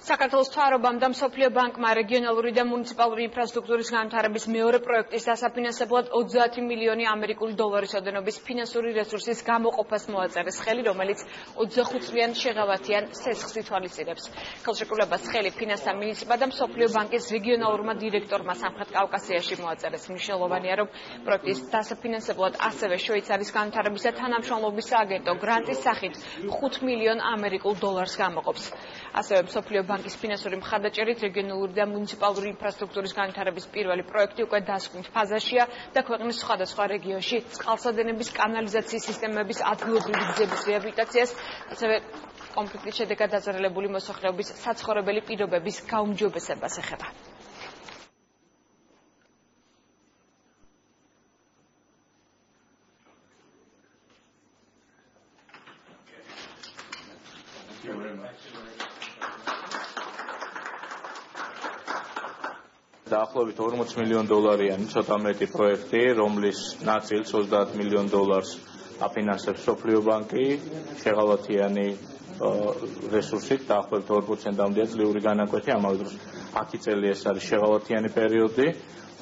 საქართველოს მთავრობამ და მსოფლიო ბანკმა რეგიონალური და მუნიციპალური ინფრასტრუქტურის განვითარების მეორე პროექტის დასაფინანსებლად 30 მილიონი ამერიკული დოლარის ოდენობის ფინანსური რესურსის გამოყოფას მოაწერეს ხელი, რომელიც 25 წლიან შეღავათიან სესხს ითვალისწინებს. ხელშეკრულებას ხელი ფინანსთა მინისტრმა და მსოფლიო ბანკის რეგიონალურმა დირექტორმა სამხრეთ კავკასიაში მოაწერეს. მნიშვნელოვანია, რომ პროექტის დასაფინანსებლად ასევე შვეიცარიის განვითარების და თანამშრომლობის სააგენტო გრანტის სახით 5 მილიონ ამერიკულ დოლარს გამოყოფს. ასევე მსოფლიო ბანკის ფინანსური მხარდაჭერით რეგიონალური და მუნიციპალური ინფრასტრუქტურის განვითარების პირველი პროექტი უკვე დასკვნით ფაზაშია და ქვეყნის სხვადასხვა რეგიონში წყალსადენების კანალიზაციის სისტემების ადგილობრივი გზების რეაბილიტაციას, ასევე კონფლიქტის შედეგად დაზარალებული მოსახლეობის საცხოვრებელი პირობების გაუმჯობესებას ეხება. დაახლოებით 40 მილიონ დოლარიანი ცოტა მეტი პროექტი, რომლის ნაწილს 30 მილიონ დოლარს აფინანსებს მსოფლიო ბანკი, შეღავათიანი რესურსით, დაახლოებით 2%-მდეა წლიური განაკვეთი, ამავე დროს 10 წელი ეს არის შეღავათიანი პერიოდი.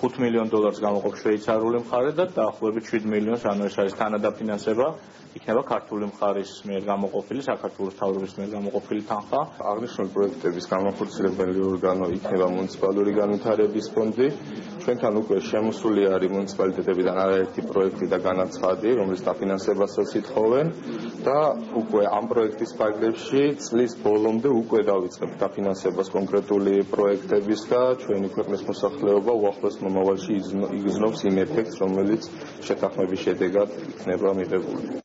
5 მილიონ დოლარს გამოყოფს შვეიცარიული მხარე და დაახლოებით 7 მილიონს, ანუ ეს არის თანადაფინანსება, იქნება ქართული მხარის მიერ გამოყოფილი, საქართველოს მთავრობის მიერ გამოყოფილი თანხა. აღნიშნული პროექტების განახორციელებელი ორგანო იქნება მუნიციპალური განვითარების ფონდი. ჩვენთან უკვე შემოსული არის მუნიციპალიტეტებიდან არაერთი პროექტი და განაცხადი, რომლის დაფინანსებასაც ითხოვენ და უკვე ამ პროექტის ფარგლებში წლის ბოლომდე უკვე დავიწყებთ დაფინანსებას კონკრეტული პროექტების და ჩვენი ქვეყნის მოსახლეობა უახლოეს მომავალში იგრძნობს იმ ეფექტს, რომელიც შეთანხმების შედეგად იქნება მიღებული.